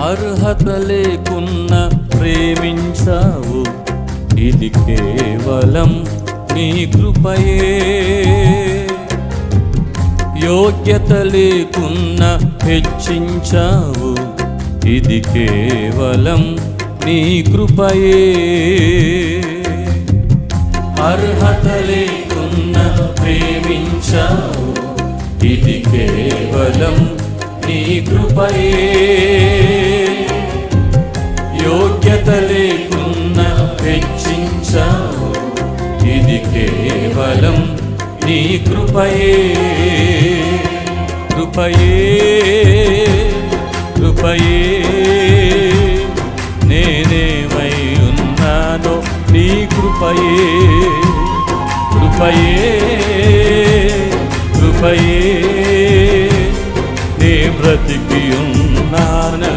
అర్హత లేకున్నా ప్రేమించావు, ఇది కేవలం నీ కృపయే. యోగ్యత లేకున్నా హెచ్చించావు, ఇది కేవలం నీ కృపయే. అర్హత లేకున్నా ప్రేమించావు, ఇది కేవలం నీ కృపయే. యోగ్యత లేకున్నా హెచ్చించావు, ఇది కేవలం నీ కృపయే. కృపయే కృపయే నేనేమై ఉన్నానో నీ కృపయే. కృపయే కృపయే నే బ్రతికి ఉన్నాను